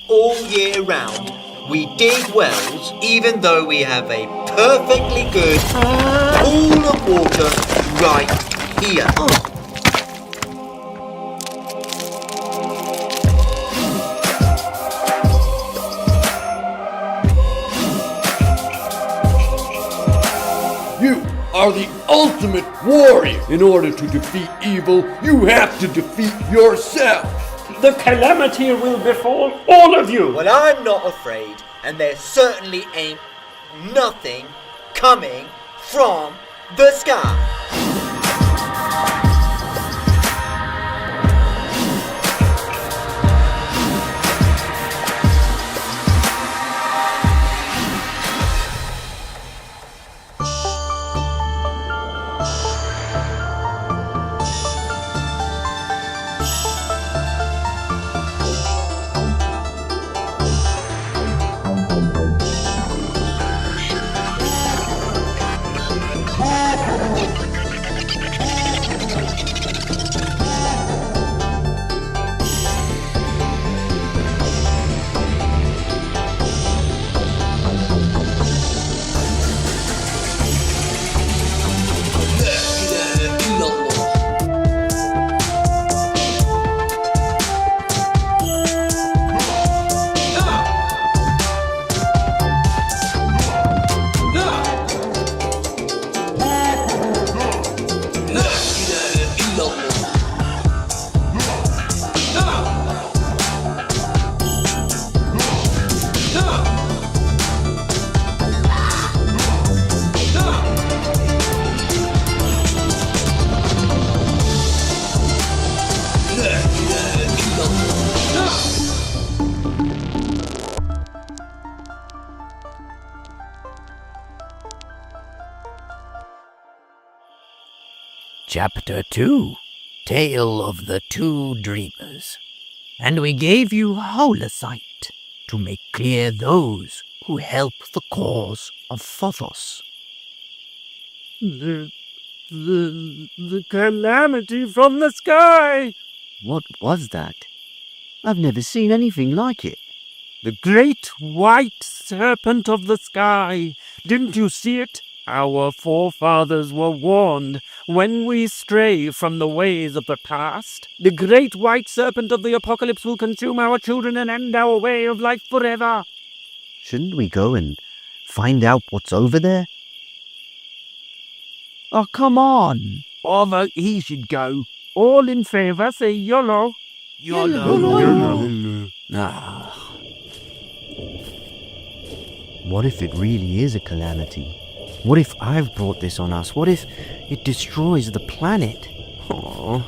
all year round. We dig wells even though we have a perfectly good pool of water right here. You are the ultimate warrior. In order to defeat evil, you have to defeat yourself. The calamity will befall all of you. Well, I'm not afraid, and there certainly ain't nothing coming from the sky. Chapter 2, Tale of the Two Dreamers. And we gave you holocite to make clear those who help the cause of Phobos. The calamity from the sky. What was that? I've never seen anything like it. The great white serpent of the sky. Didn't you see it? Our forefathers were warned, when we stray from the ways of the past, the great white serpent of the apocalypse will consume our children and end our way of life forever. Shouldn't we go and find out what's over there? Oh, come on. I vote he should go. All in favour, say YOLO. YOLO. What if it really is a calamity? What if I've brought this on us? What if it destroys the planet? Oh,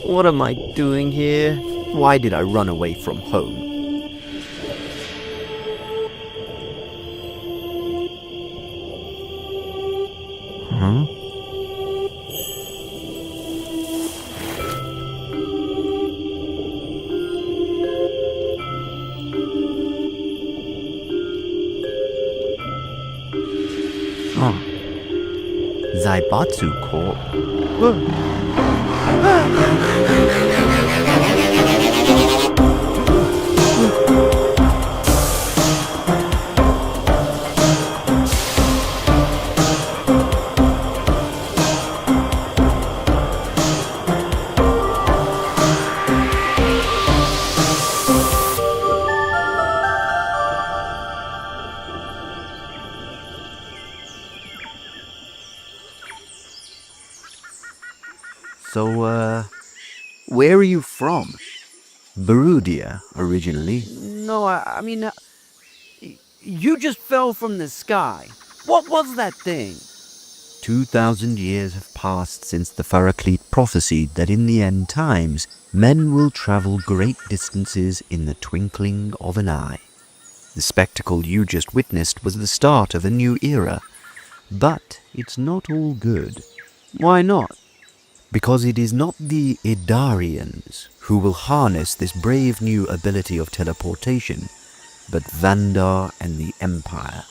what am I doing here? Why did I run away from home? Huh? Zaibatsu Corp. So, where are you from? Barudia, originally. No, I mean, you just fell from the sky. What was that thing? 2,000 years have passed since the Paraclete prophesied that in the end times, men will travel great distances in the twinkling of an eye. The spectacle you just witnessed was the start of a new era. But it's not all good. Why not? Because it is not the Idarians who will harness this brave new ability of teleportation, but Vandar and the Empire.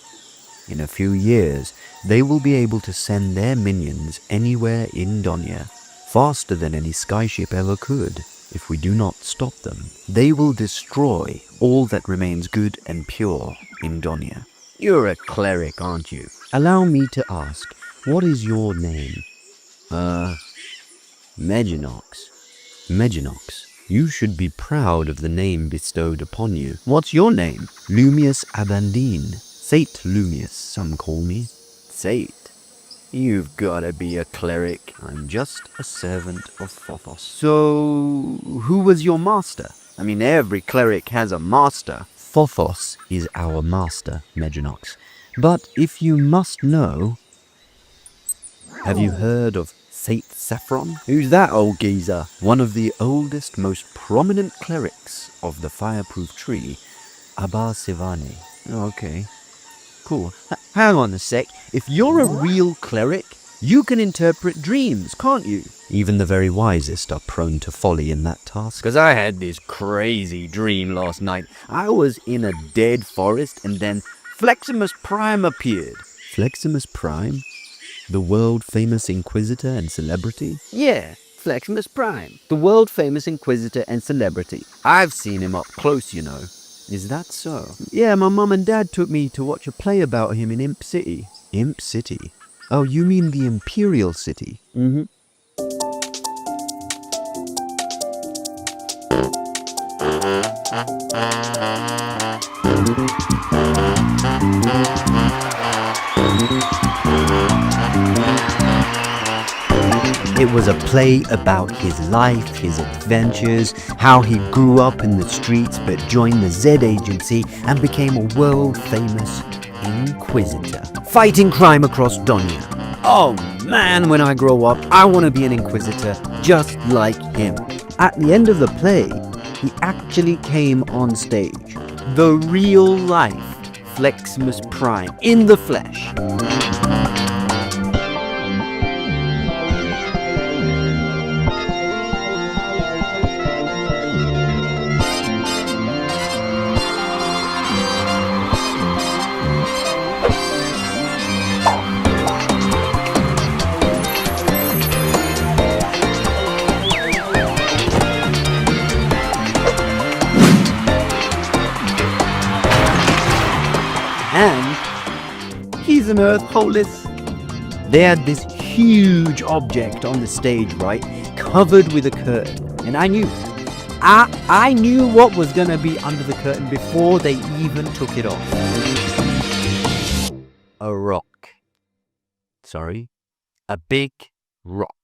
In a few years, they will be able to send their minions anywhere in Donia, faster than any skyship ever could. If we do not stop them, they will destroy all that remains good and pure in Donia. You're a cleric, aren't you? Allow me to ask, what is your name? Meginox. Meginox, you should be proud of the name bestowed upon you. What's your name? Lumius Abandine. Saint Lumius, some call me. Saint? You've gotta be a cleric. I'm just a servant of Phothos. So, who was your master? I mean, every cleric has a master. Phothos is our master, Meginox. But if you must know, have you heard of Saint Saffron? Who's that old geezer? One of the oldest, most prominent clerics of the fireproof tree, Abba Sivani. Okay, cool. Hang on a sec. If you're a real cleric, you can interpret dreams, can't you? Even the very wisest are prone to folly in that task. Because I had this crazy dream last night. I was in a dead forest and then Fleximus Prime appeared. Fleximus Prime? The world-famous Inquisitor and celebrity? Yeah, Fleximus Prime. The world-famous Inquisitor and celebrity. I've seen him up close, you know. Is that so? Yeah, my mum and dad took me to watch a play about him in Imp City. Imp City? Oh, you mean the Imperial City? Mm-hmm. It was a play about his life, his adventures, how he grew up in the streets but joined the Z Agency and became a world-famous Inquisitor, fighting crime across Donia. Oh man, when I grow up, I want to be an Inquisitor just like him. At the end of the play, he actually came on stage. The real-life Fleximus Prime in the flesh. And he's an Earth Hollis. They had this huge object on the stage, right, covered with a curtain. And I knew what was gonna be under the curtain before they even took it off. A rock. Sorry, a big rock.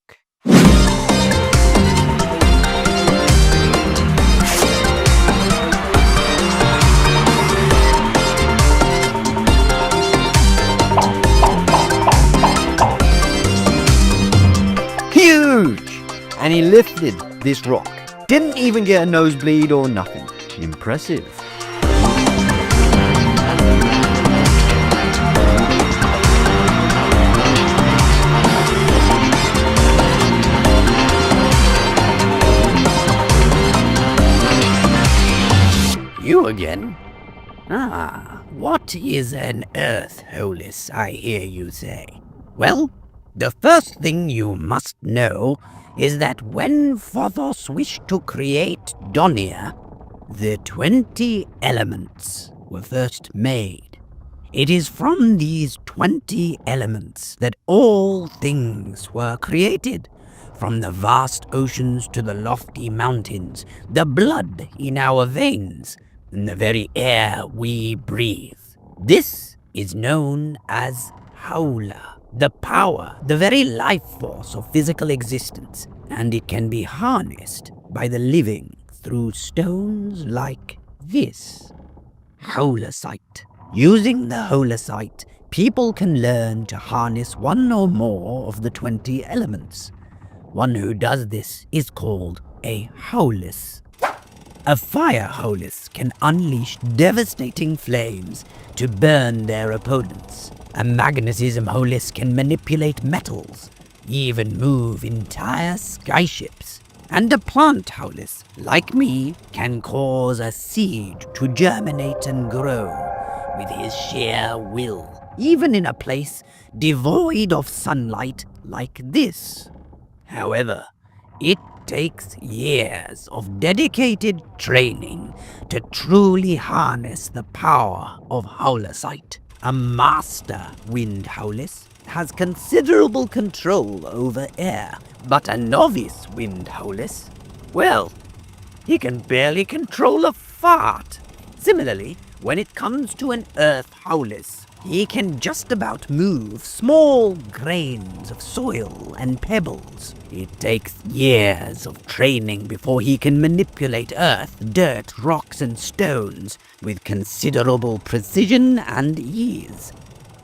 Huge! And he lifted this rock. Didn't even get a nosebleed or nothing. Impressive. You again? Ah, what is an Earth Hollis, I hear you say? Well, the first thing you must know is that when Phothos wished to create Donia, the 20 elements were first made. It is from these 20 elements that all things were created, from the vast oceans to the lofty mountains, the blood in our veins, and the very air we breathe. This is known as Howler. The power, the very life force of physical existence, and it can be harnessed by the living through stones like this. Holocite. Using the holocite, people can learn to harness one or more of the 20 elements. One who does this is called a Hollis. A fire Hollis can unleash devastating flames to burn their opponents. A magnetism Hollis can manipulate metals, even move entire skyships. And a plant Hollis, like me, can cause a seed to germinate and grow with his sheer will, even in a place devoid of sunlight like this. However, it takes years of dedicated training to truly harness the power of Howlesite. A master wind howless has considerable control over air, but a novice wind howless, well, he can barely control a fart. Similarly, when it comes to an earth howless, he can just about move small grains of soil and pebbles. It takes years of training before he can manipulate earth, dirt, rocks, and stones with considerable precision and ease.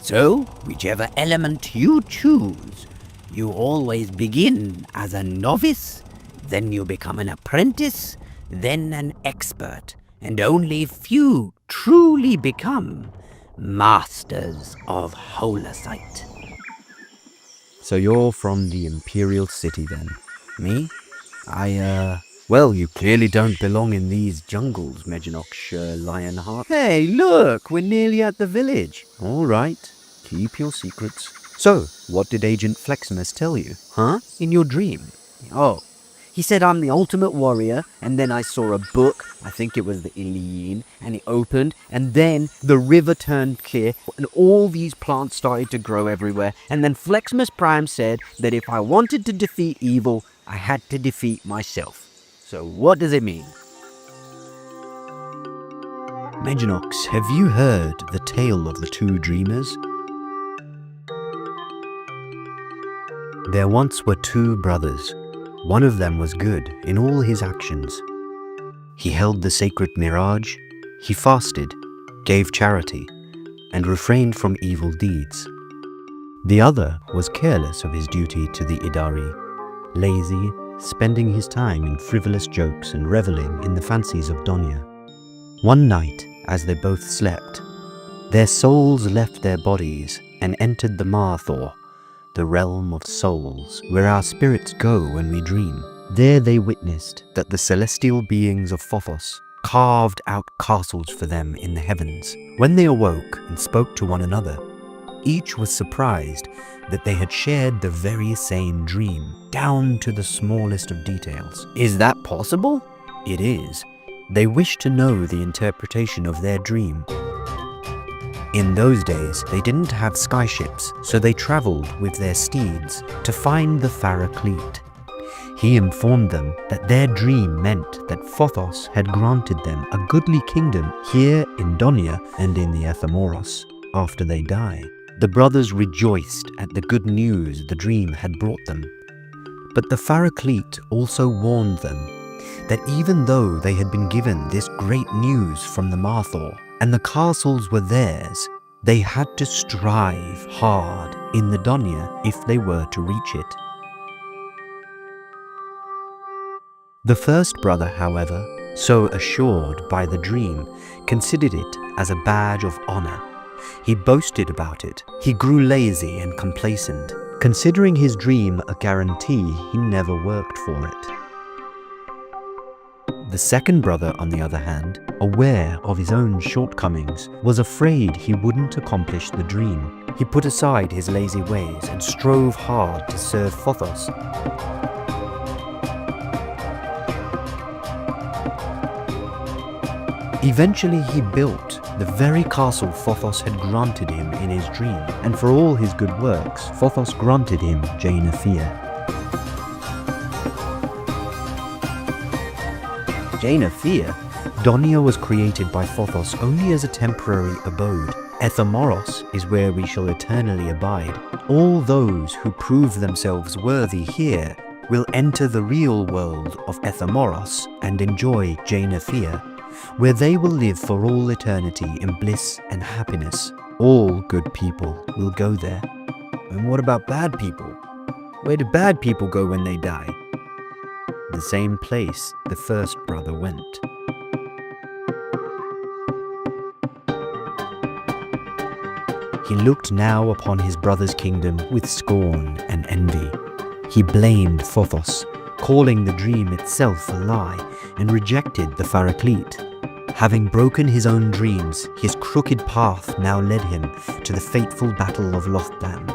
So, whichever element you choose, you always begin as a novice, then you become an apprentice, then an expert, and only few truly become masters of Howlesite. So you're from the Imperial City then? Me? Well, you clearly don't belong in these jungles, Medjanox Lionheart. Hey, look, we're nearly at the village. All right, keep your secrets. So, what did Agent Fleximus tell you, huh? In your dream? Oh, he said I'm the ultimate warrior, and then I saw a book, I think it was the Iliene, and it opened, and then the river turned clear, and all these plants started to grow everywhere, and then Fleximus Prime said that if I wanted to defeat evil, I had to defeat myself. So what does it mean? Medjanox, have you heard the tale of the two dreamers? There once were two brothers. One of them was good in all his actions. He held the sacred mirage, he fasted, gave charity, and refrained from evil deeds. The other was careless of his duty to the Idari, lazy, spending his time in frivolous jokes and reveling in the fancies of Donia. One night, as they both slept, their souls left their bodies and entered the Marthor, the realm of souls, where our spirits go when we dream. There they witnessed that the celestial beings of Phobos carved out castles for them in the heavens. When they awoke and spoke to one another, each was surprised that they had shared the very same dream, down to the smallest of details. Is that possible? It is. They wished to know the interpretation of their dream. In those days, they didn't have skyships, so they traveled with their steeds to find the Paraclete. He informed them that their dream meant that Phobos had granted them a goodly kingdom here in Donia and in the Ethamoros after they die. The brothers rejoiced at the good news the dream had brought them. But the Paraclete also warned them that even though they had been given this great news from the Marthor, and the castles were theirs, they had to strive hard in the Donia if they were to reach it. The first brother, however, so assured by the dream, considered it as a badge of honor. He boasted about it. He grew lazy and complacent. Considering his dream a guarantee, he never worked for it. The second brother, on the other hand, aware of his own shortcomings, was afraid he wouldn't accomplish the dream. He put aside his lazy ways and strove hard to serve Phobos. Eventually he built the very castle Phobos had granted him in his dream, and for all his good works, Phobos granted him Jainathea. Jainathea, Donia was created by Phobos only as a temporary abode. Ethamoros is where we shall eternally abide. All those who prove themselves worthy here will enter the real world of Ethamoros and enjoy Jainathea, where they will live for all eternity in bliss and happiness. All good people will go there. And what about bad people? Where do bad people go when they die? The same place the first brother went. He looked now upon his brother's kingdom with scorn and envy. He blamed Phobos, calling the dream itself a lie, and rejected the Paraclete. Having broken his own dreams, his crooked path now led him to the fateful battle of Lothdan.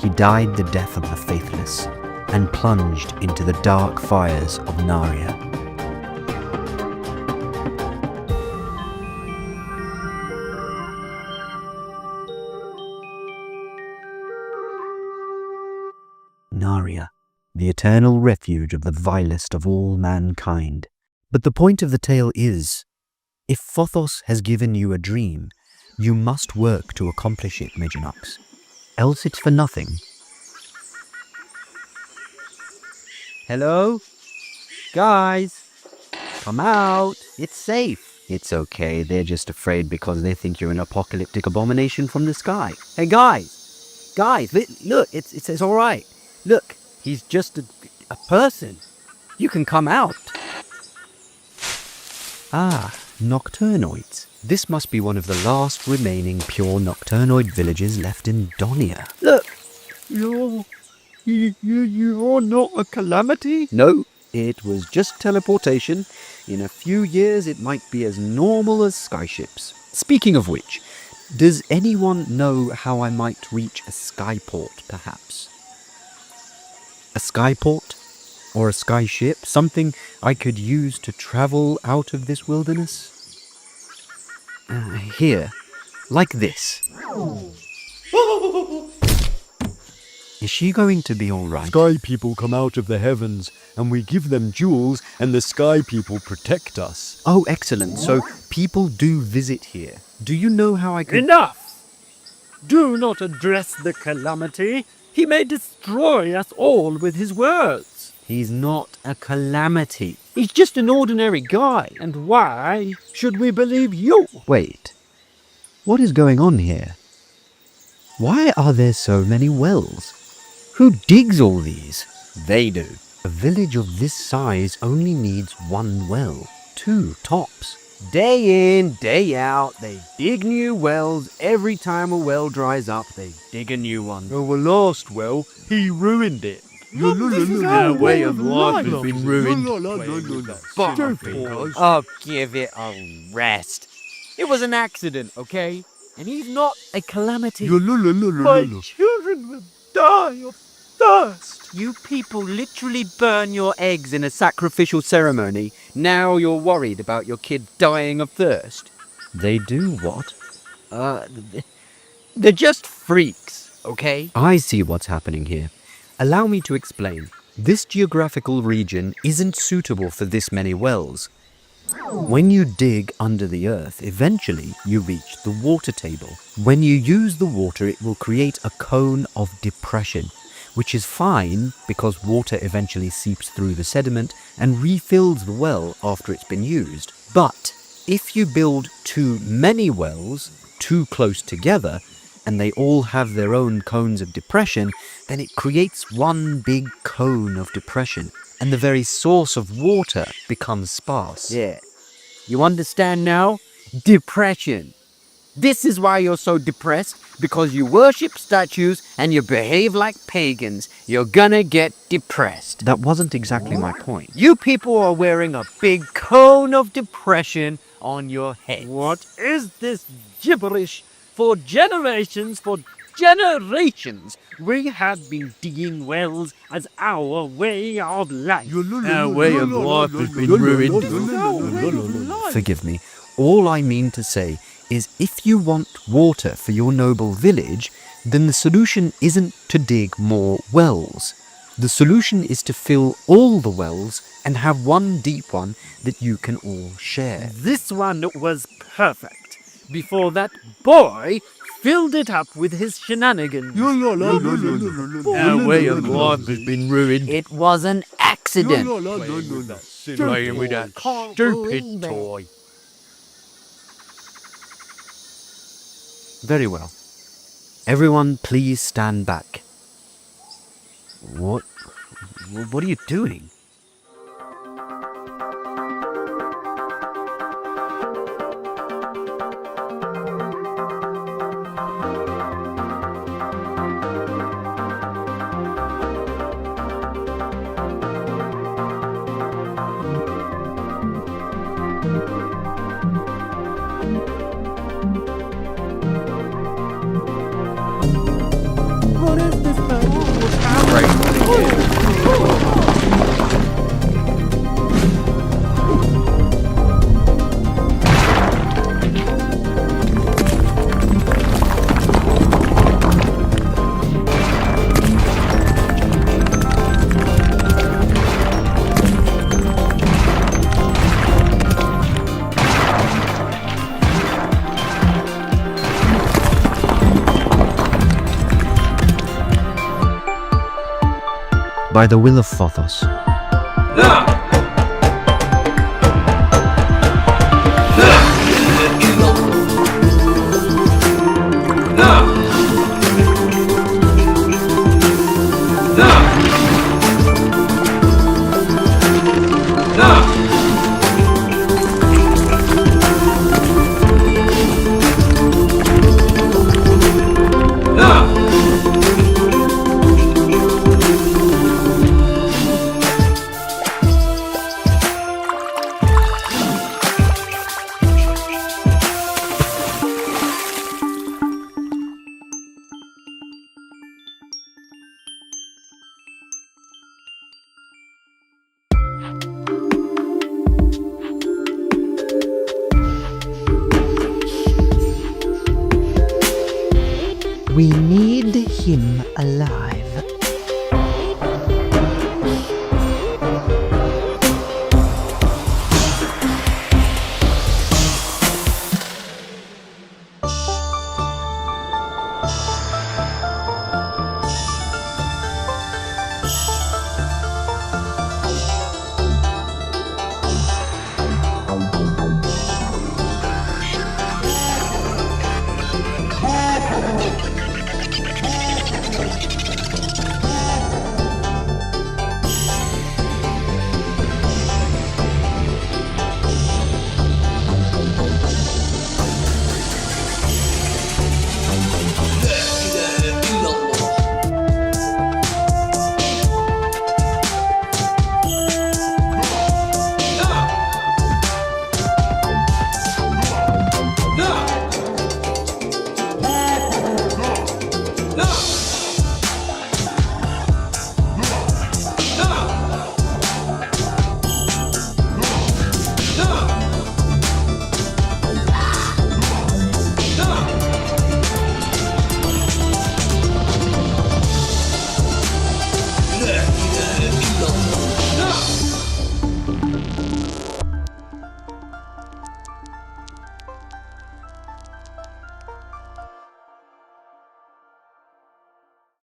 He died the death of the faithless and plunged into the dark fires of Narnia. Narnia, the eternal refuge of the vilest of all mankind. But the point of the tale is, if Phothos has given you a dream, you must work to accomplish it, Meginox. Else it's for nothing. Hello? Guys, come out. It's safe. It's okay, they're just afraid because they think you're an apocalyptic abomination from the sky. Hey, guys. Guys, look, it's all right. Look, he's just a person. You can come out. Ah, nocturnoids. This must be one of the last remaining pure nocturnoid villages left in Donia. Look. You're not a calamity? No, it was just teleportation. In a few years it might be as normal as skyships. Speaking of which, does anyone know how I might reach a skyport, perhaps? A skyport? Or a skyship? Something I could use to travel out of this wilderness? Here, like this. Is she going to be alright? Sky people come out of the heavens, and we give them jewels, and the sky people protect us. Oh, excellent. So people do visit here. Do you know how I could... Enough! Do not address the calamity. He may destroy us all with his words. He's not a calamity. He's just an ordinary guy. And why should we believe you? Wait. What is going on here? Why are there so many wells? Who digs all these? They do. A village of this size only needs one well. 2 tops. Day in, day out, they dig new wells. Every time a well dries up, they dig a new one. Our last well, he ruined it. Our way of life has been ruined. Oh, give it a rest. It was an accident, okay? And he's not a calamity. My children will die of thirst. You people literally burn your eggs in a sacrificial ceremony. Now you're worried about your kid dying of thirst. They do what? They're just freaks, okay? I see what's happening here. Allow me to explain. This geographical region isn't suitable for this many wells. When you dig under the earth, eventually you reach the water table. When you use the water, it will create a cone of depression, which is fine because water eventually seeps through the sediment and refills the well after it's been used. But if you build too many wells too close together, and they all have their own cones of depression, then it creates one big cone of depression, and the very source of water becomes sparse. Yeah. You understand now? Depression. This is why you're so depressed, because you worship statues and you behave like pagans. You're gonna get depressed. That wasn't exactly my point. You people are wearing a big cone of depression on your head. What is this gibberish? For generations, we have been digging wells as our way of life. Our way of life has been ruined. Forgive me. All I mean to say is if you want water for your noble village, then the solution isn't to dig more wells. The solution is to fill all the wells and have one deep one that you can all share. This one was perfect. Before that boy filled it up with his shenanigans. Our way of life has been ruined. It was an accident. Playing with that stupid toy. Very well. Everyone please stand back. What are you doing? What is this by the will of Phothos. We need him alive. No!